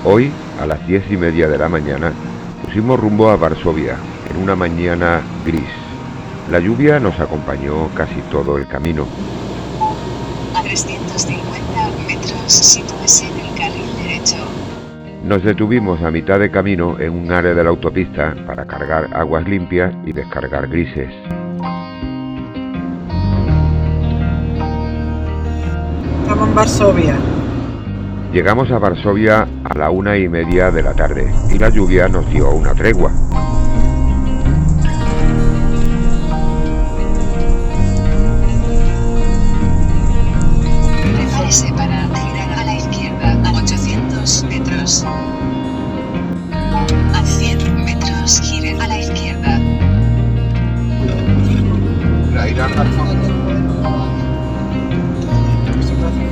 Hoy, a las 10:30 de la mañana, pusimos rumbo a Varsovia, en una mañana gris. La lluvia nos acompañó casi todo el camino. A 350 metros sitúese en el carril derecho. Nos detuvimos a mitad de camino en un área de la autopista para cargar aguas limpias y descargar grises. Estamos en Varsovia. Llegamos a Varsovia a la 1:30 de la tarde y la lluvia nos dio una tregua. Prepárese para girar a la izquierda a 800 metros. A 100 metros gire a la izquierda.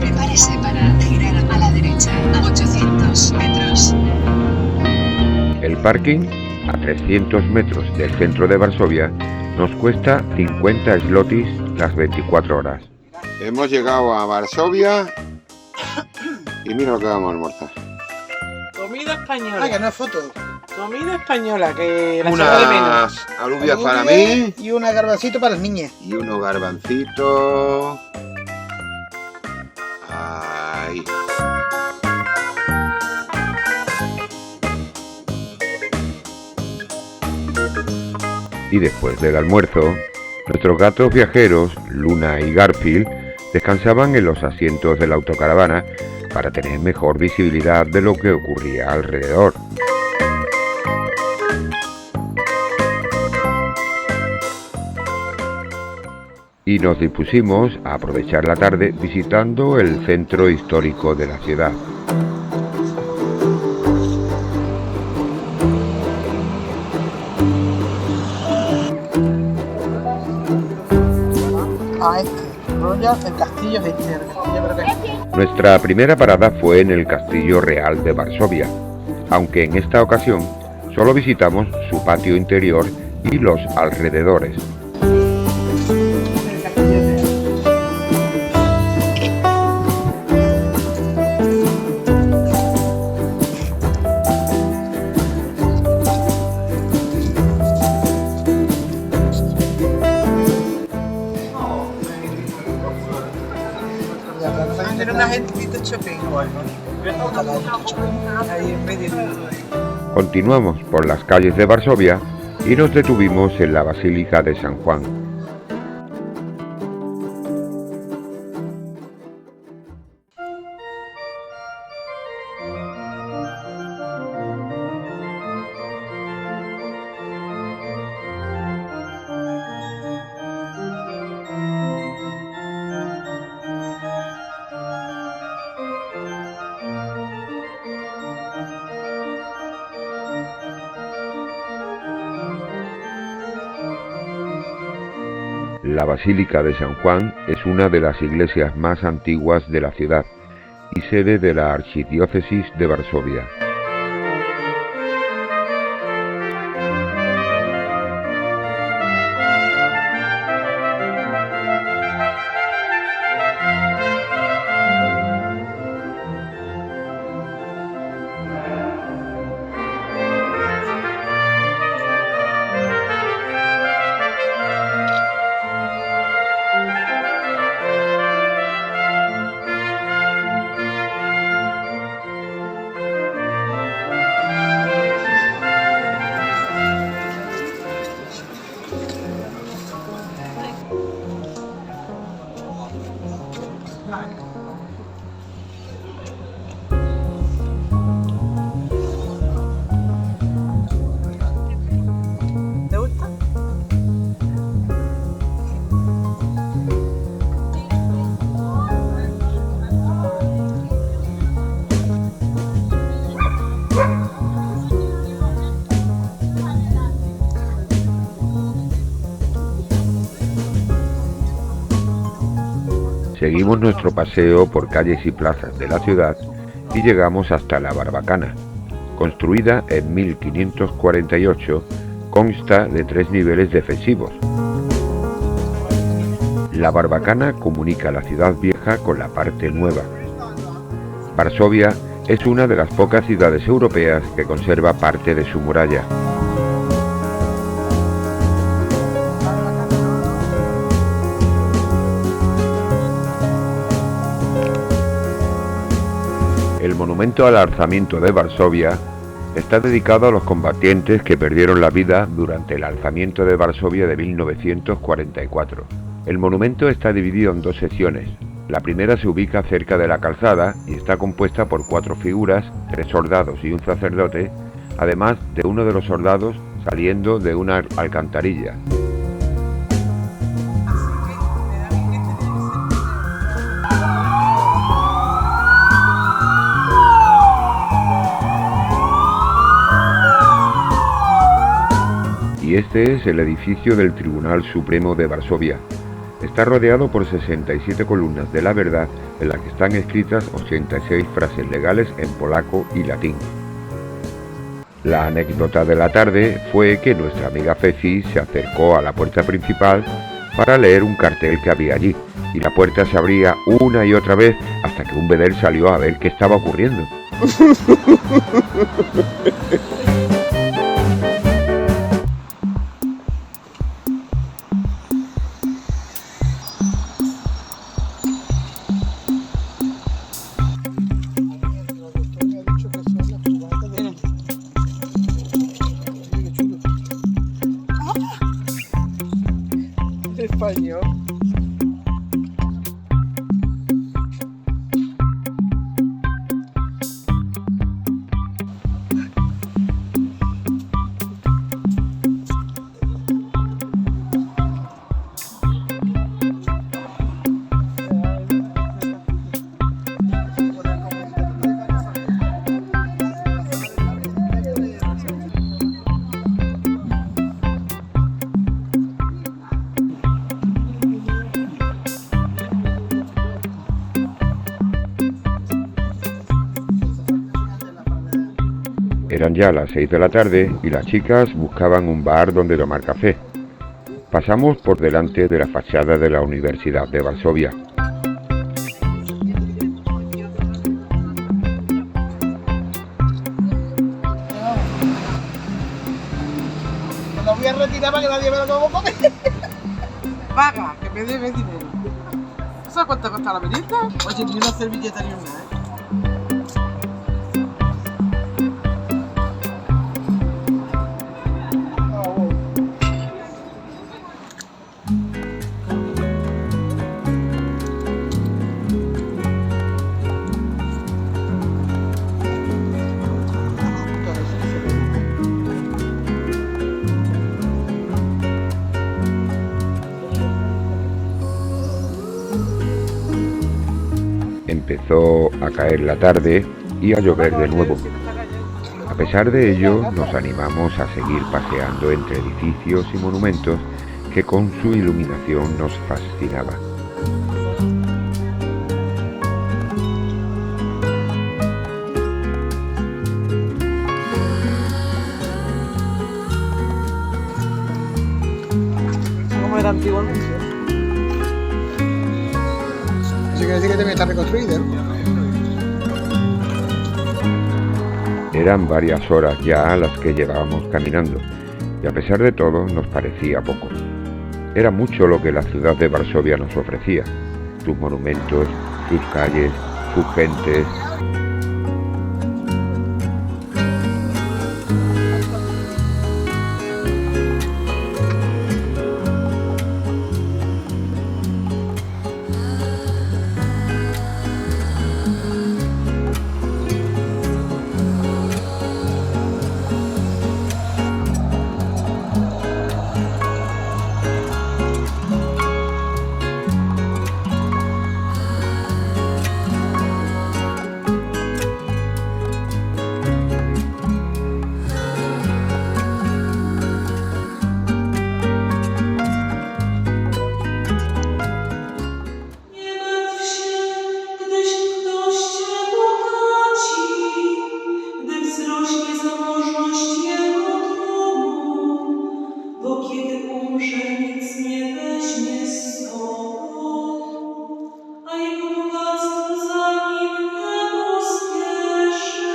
Prepárese para girar a la derecha a 800 metros. El parking, a 300 metros del centro de Varsovia, nos cuesta 50 zlotys las 24 horas. Hemos llegado a Varsovia y mira lo que vamos a almorzar. Comida española. Ah, que no es foto. Comida española, que la Unas de menos. alubias para mí Y una garbancito para las niñas. y unos garbancitos. Ahí. Y después del almuerzo, nuestros gatos viajeros, Luna y Garfield, descansaban en los asientos de la autocaravana para tener mejor visibilidad de lo que ocurría alrededor. Y nos dispusimos a aprovechar la tarde visitando el centro histórico de la ciudad. El castillo es este, el castillo creo que... Nuestra primera parada fue en el Castillo Real de Varsovia, aunque en esta ocasión solo visitamos su patio interior y los alrededores. El castillo real. Era una gentita shopping o algo. Ahí en medio. Continuamos por las calles de Varsovia y nos detuvimos en la Basílica de San Juan. La Basílica de San Juan es una de las iglesias más antiguas de la ciudad y sede de la Archidiócesis de Varsovia. Seguimos nuestro paseo por calles y plazas de la ciudad y llegamos hasta la Barbacana. Construida en 1548, consta de 3 niveles defensivos. La Barbacana comunica la ciudad vieja con la parte nueva. Varsovia es una de las pocas ciudades europeas que conserva parte de su muralla. El monumento al alzamiento de Varsovia está dedicado a los combatientes que perdieron la vida durante el alzamiento de Varsovia de 1944. El monumento está dividido en 2 secciones. La primera se ubica cerca de la calzada y está compuesta por 4 figuras, 3 soldados y un sacerdote, además de uno de los soldados saliendo de una alcantarilla. Y este es el edificio del Tribunal Supremo de Varsovia. Está rodeado por 67 columnas de la verdad en las que están escritas 86 frases legales en polaco y latín. La anécdota de la tarde fue que nuestra amiga Ceci se acercó a la puerta principal para leer un cartel que había allí, y la puerta se abría una y otra vez hasta que un bedel salió a ver qué estaba ocurriendo. Español. Eran ya las 6 de la tarde y las chicas buscaban un bar donde tomar café. Pasamos por delante de la fachada de la Universidad de Varsovia. Lo voy a retirar para que nadie vea cómo come. Paga, que me debe dinero. ¿Sabes cuánto cuesta la merienda? Oye, ni una servilleta ni una, Empezó a caer la tarde y a llover de nuevo. A pesar de ello, nos animamos a seguir paseando entre edificios y monumentos que con su iluminación nos fascinaba. ¿Cómo era antiguamente? Eso quiere decir que también está reconstruido, ¿no? Eran varias horas ya las que llevábamos caminando, y a pesar de todo nos parecía poco. Era mucho lo que la ciudad de Varsovia nos ofrecía: sus monumentos, sus calles, sus gentes. bo kiedy umrze, nic nie weźmie z sobą, a jego bogactwo za nim nie pospieszy.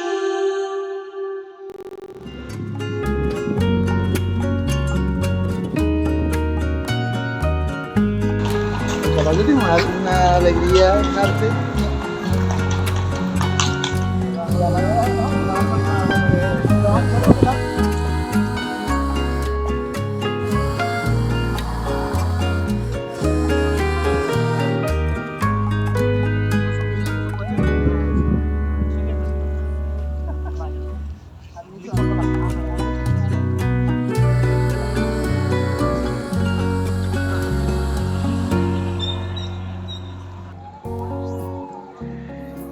El caballo tiene una alegría, un arte.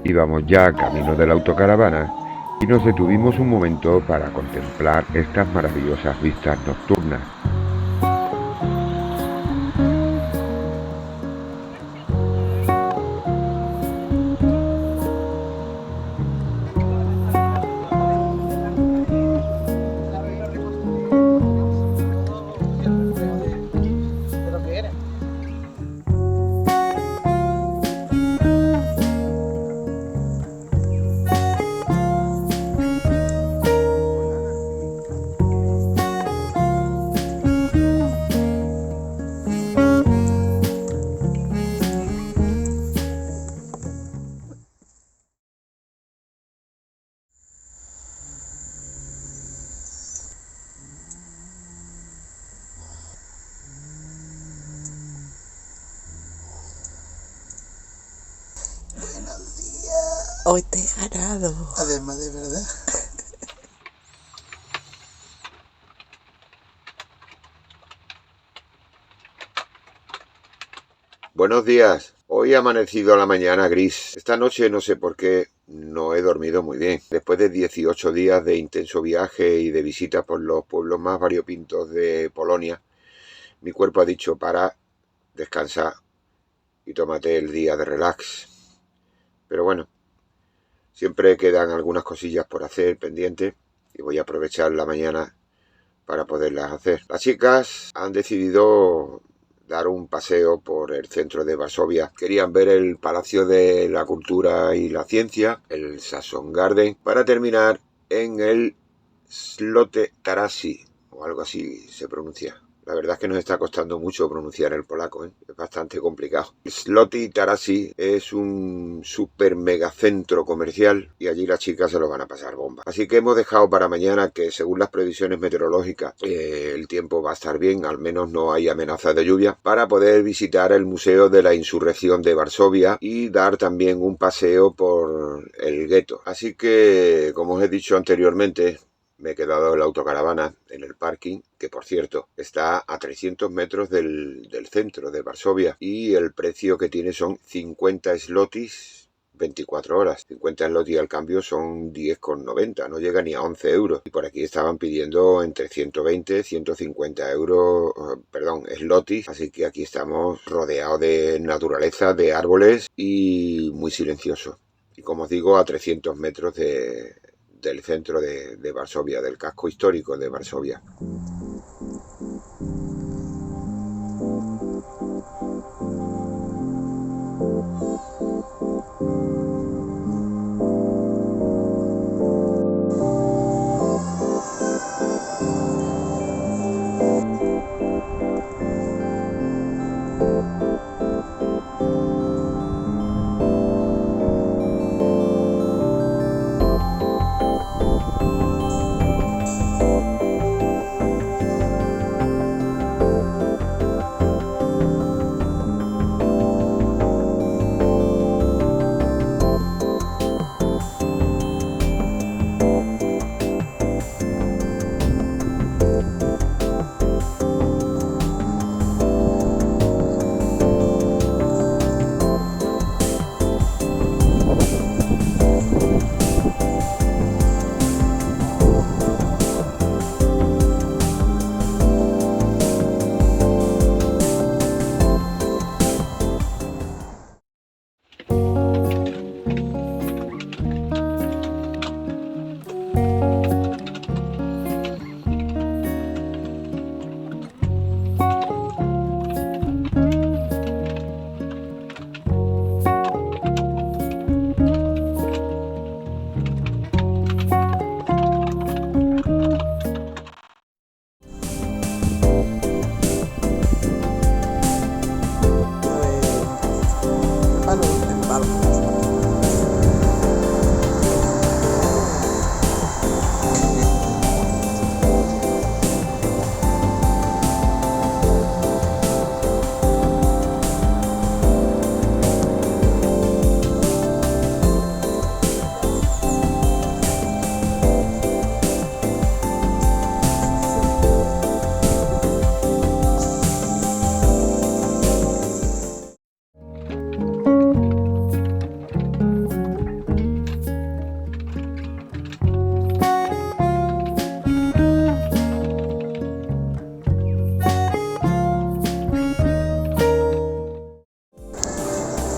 Íbamos ya camino de la autocaravana y nos detuvimos un momento para contemplar estas maravillosas vistas nocturnas. Hoy te he ganado. Además, de verdad. Buenos días. Hoy ha amanecido la mañana gris. Esta noche no sé por qué no he dormido muy bien. Después de 18 días de intenso viaje y de visitas por los pueblos más variopintos de Polonia, mi cuerpo ha dicho para, descansa y tómate el día de relax. Pero bueno, siempre quedan algunas cosillas por hacer pendientes y voy a aprovechar la mañana para poderlas hacer. Las chicas han decidido dar un paseo por el centro de Varsovia. Querían ver el Palacio de la Cultura y la Ciencia, el Sasson Garden, para terminar en el Złote Tarasy, o algo así se pronuncia. La verdad es que nos está costando mucho pronunciar el polaco, ¿eh? Es bastante complicado. Złote Tarasy es un super mega centro comercial y allí las chicas se lo van a pasar bomba. Así que hemos dejado para mañana que, según las previsiones meteorológicas, el tiempo va a estar bien, al menos no hay amenaza de lluvia, para poder visitar el Museo de la Insurrección de Varsovia y dar también un paseo por el gueto. Así que, como os he dicho anteriormente, me he quedado en la autocaravana en el parking, que por cierto está a 300 metros del centro de Varsovia, y el precio que tiene son 50 zlotys 24 horas. 50 zlotys al cambio son 10,90, no llega ni a 11 euros. Y por aquí estaban pidiendo entre 120 y 150 euros, zlotys. Así que aquí estamos rodeados de naturaleza, de árboles y muy silencioso. Y como os digo, a 300 metros del centro de Varsovia, del casco histórico de Varsovia.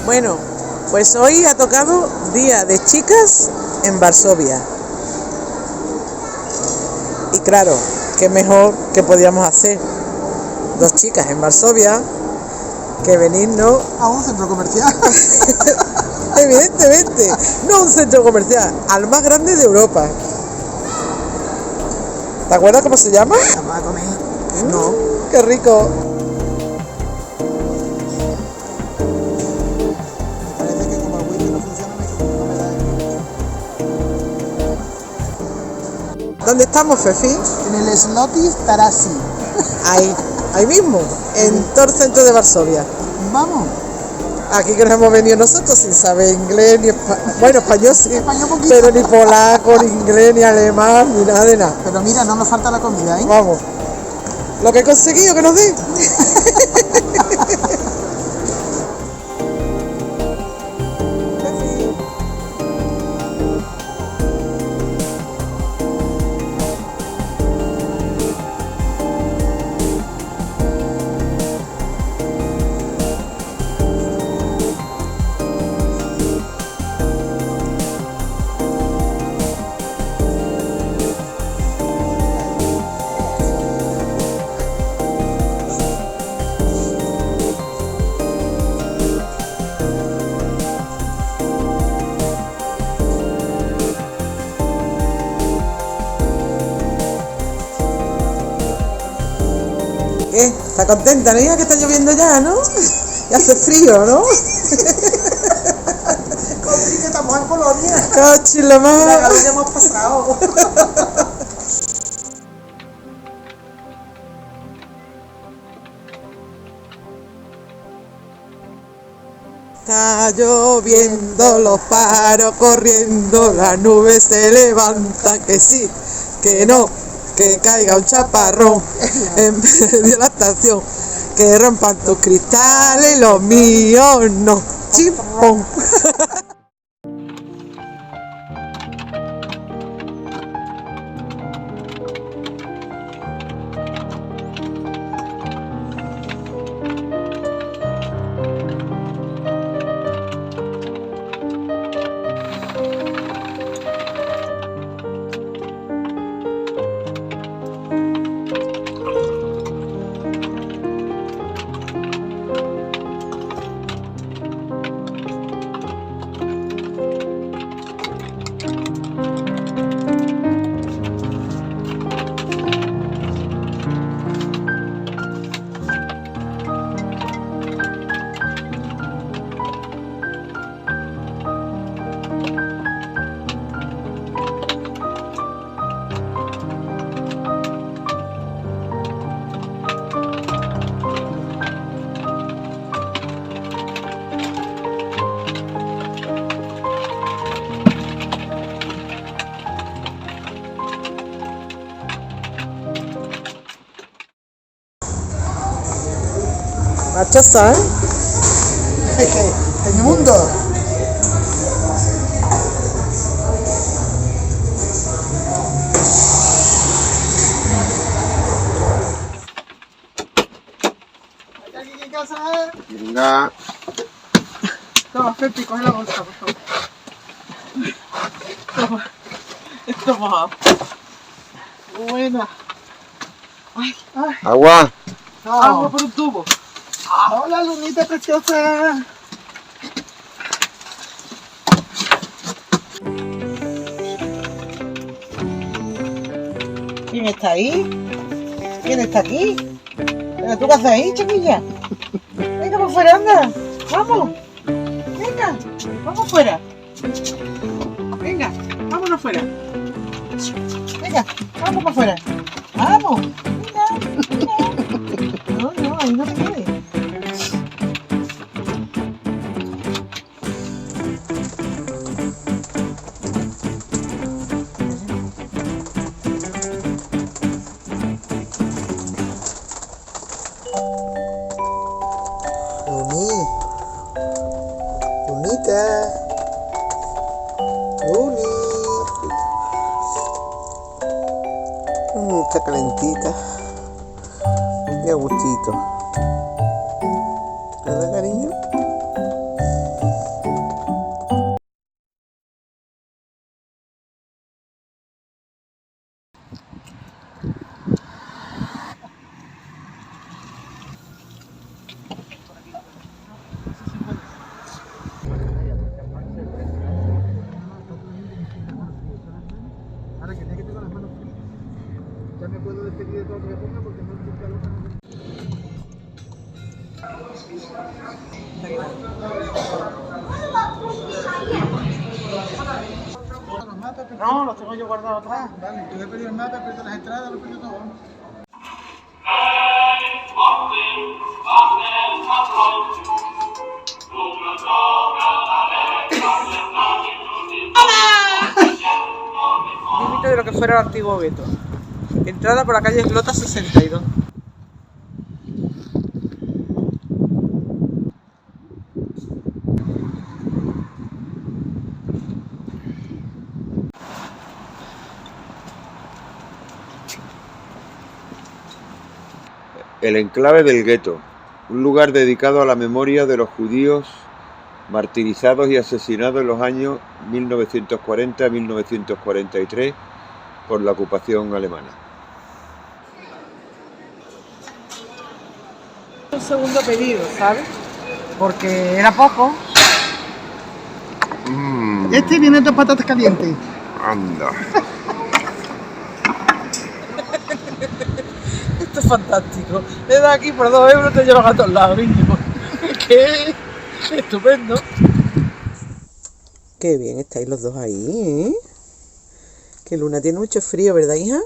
Bueno, pues hoy ha tocado Día de Chicas en Varsovia. Y claro, qué mejor que podíamos hacer 2 chicas en Varsovia que venirnos, A un centro comercial. evidentemente, no a un centro comercial, al más grande de Europa. ¿Te acuerdas cómo se llama? Vamos a comer. No. Qué rico. Parece que como el wifi no funciona, no me da. ¿Dónde estamos, Fefi? En el Slotis Tarasi. Ahí mismo, en todo el centro de Varsovia. Vamos. Aquí que nos hemos venido nosotros sin saber inglés ni bueno, español sí, Español poquito. pero ni polaco, ni inglés, ni alemán, ni nada de nada. Pero mira, no nos falta la comida, ¿eh? Vamos, lo que he conseguido que nos dé. ¿Qué? ¿Está contenta, niña, que está lloviendo ya, no? Y hace frío, ¿no? Sí, que estamos en Polonia. Cachi la La madre. calor que hemos pasado. Está lloviendo, los pájaros corriendo, la nube se levanta, que sí, que no, que caiga un chaparrón en medio de la estación, que rompan tus cristales, los míos no, chimpón. Marchosa, ¿eh? El mundo. ¿Hay alguien en casa? Venga, Toma, Pepi, coge la bolsa, por favor. Toma. Esto mojado. Buena. Ay, ay. agua. Agua por un tubo. Hola, lunita preciosa. ¿Quién está ahí? ¿Quién está aquí? ¿Pero tú qué haces ahí, chiquilla? Venga, por fuera, anda. Vamos. Venga, vamos fuera. Venga, vámonos fuera. Venga, vamos para afuera. Vamos. Venga, venga. No, no, ahí no te quedes. Luni. Lunita. Luni. Está calentita. Y a gustito. ¿Te da cariño? Ahora que tengo las manos frías, ya me puedo despedir de todo lo que ponga porque no me calor. No, los tengo yo guardados atrás. Vale, yo he perdido el mapa, he perdido las entradas, lo he perdido todo. Límite de lo que fuera el antiguo gueto. Entrada por la calle Glota 62. El enclave del gueto, un lugar dedicado a la memoria de los judíos martirizados y asesinados en los años 1940-1943 por la ocupación alemana. Un segundo pedido, ¿sabes? Porque era poco. Este viene de patatas calientes. Anda. Esto es fantástico. Le das aquí por 2 euros, te llevan a todos lados, niño. ¡Qué estupendo! Qué bien estáis los dos ahí, ¿eh? Que Luna tiene mucho frío, ¿verdad, hija?